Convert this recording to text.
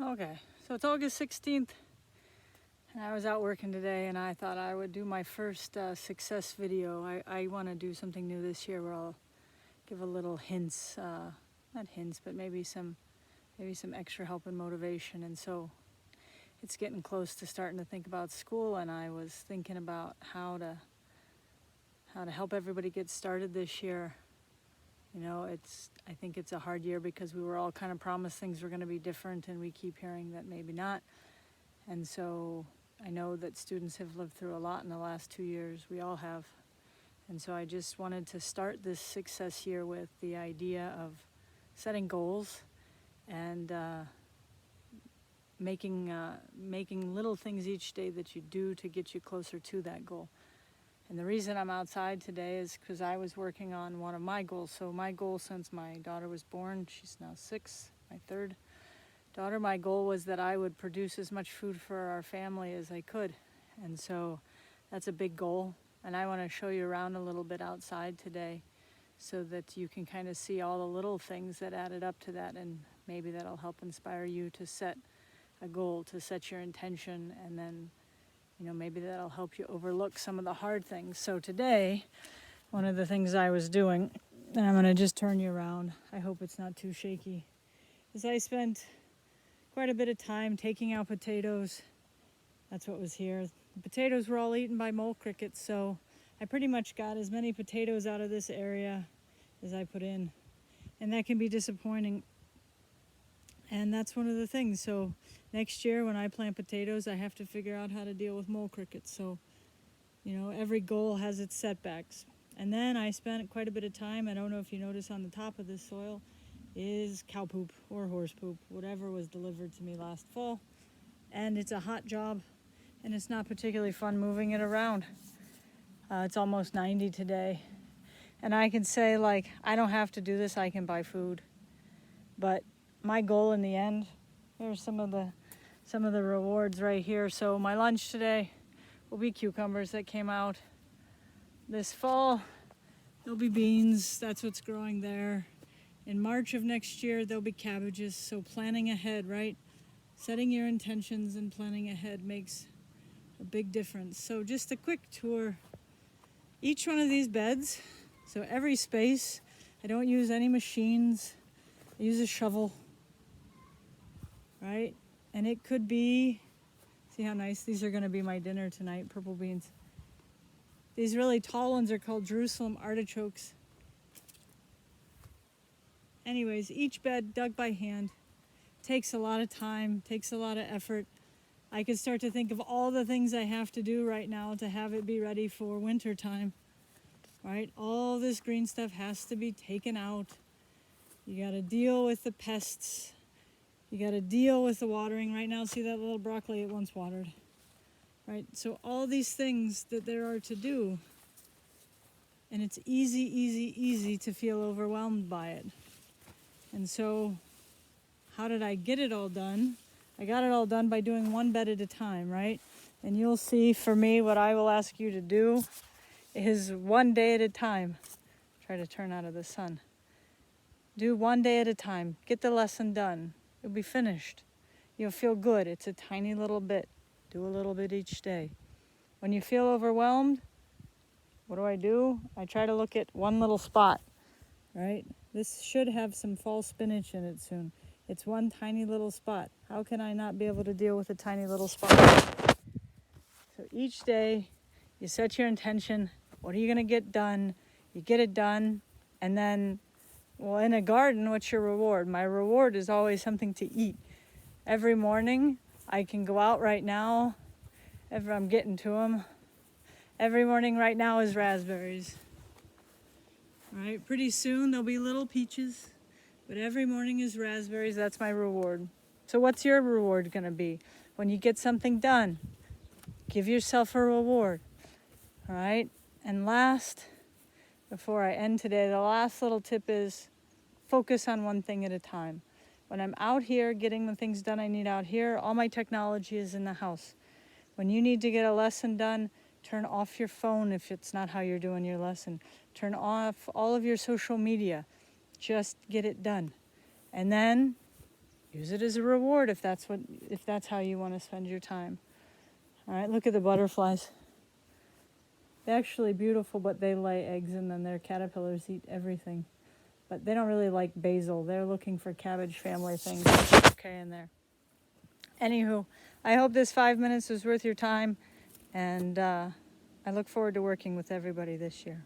Okay, so it's August 16th, and I was out working today, and I thought I would do my first success video. I want to do something new this year where I'll give a little hints, not hints, but maybe some extra help and motivation. And so it's getting close to starting to think about school, and I was thinking about how to help everybody get started this year. You know, I think it's a hard year because we were all kind of promised things were going to be different, and we keep hearing that maybe not. And so I know that students have lived through a lot in the last 2 years. We all have. And so I just wanted to start this success year with the idea of setting goals and making little things each day that you do to get you closer to that goal. And the reason I'm outside today is because I was working on one of my goals. So my goal since my daughter was born, she's now 6, my third daughter, my goal was that I would produce as much food for our family as I could. And so that's a big goal. And I want to show you around a little bit outside today so that you can kind of see all the little things that added up to that, and maybe that'll help inspire you to set a goal, to set your intention, and then maybe that'll help you overlook some of the hard things. So today, one of the things I was doing, and I'm going to just turn you around, I hope it's not too shaky, is I spent quite a bit of time taking out potatoes. That's what was here. The potatoes were all eaten by mole crickets, so I pretty much got as many potatoes out of this area as I put in. And that can be disappointing. And that's one of the things. So next year when I plant potatoes, I have to figure out how to deal with mole crickets. So, every goal has its setbacks. And then I spent quite a bit of time, I don't know if you notice on the top of this soil, is cow poop or horse poop, whatever was delivered to me last fall. And it's a hot job, and it's not particularly fun moving it around. It's almost 90 today. And I can say, I don't have to do this, I can buy food. But my goal in the end, here's some of the rewards right here. So my lunch today will be cucumbers that came out this fall. There'll be beans, that's what's growing there. In March of next year, there'll be cabbages. So planning ahead, right? Setting your intentions and planning ahead makes a big difference. So just a quick tour. Each one of these beds, so every space, I don't use any machines. I use a shovel, right? And it could be, see how nice these are going to be my dinner tonight, purple beans. These really tall ones are called Jerusalem artichokes. Anyways, each bed dug by hand takes a lot of time, takes a lot of effort. I could start to think of all the things I have to do right now to have it be ready for winter time, right? All this green stuff has to be taken out. You got to deal with the pests. You got to deal with the watering. Right now, see that little broccoli it once watered, right? So all these things that there are to do, and it's easy to feel overwhelmed by it. And so how did I get it all done? I got it all done by doing one bed at a time, right? And you'll see for me what I will ask you to do is one day at a time. Try to turn out of the sun. Do one day at a time. Get the lesson done. You'll be finished. You'll feel good. It's a tiny little bit. Do a little bit each day. When you feel overwhelmed, what do? I try to look at one little spot, right? This should have some fall spinach in it soon. It's one tiny little spot. How can I not be able to deal with a tiny little spot? So each day, you set your intention. What are you going to get done? You get it done. And then, in a garden, what's your reward? My reward is always something to eat. Every morning, I can go out right now. If I'm getting to them. Every morning right now is raspberries. All right, pretty soon there'll be little peaches. But every morning is raspberries. That's my reward. So what's your reward going to be? When you get something done, give yourself a reward. All right? And last, before I end today, the last little tip is focus on one thing at a time. When I'm out here getting the things done I need out here, all my technology is in the house. When you need to get a lesson done, turn off your phone if it's not how you're doing your lesson. Turn off all of your social media. Just get it done. And then use it as a reward if that's how you want to spend your time. All right, look at the butterflies. They're actually beautiful, but they lay eggs and then their caterpillars eat everything. But they don't really like basil. They're looking for cabbage family things. Okay in there. Anywho, I hope this 5 minutes was worth your time, and I look forward to working with everybody this year.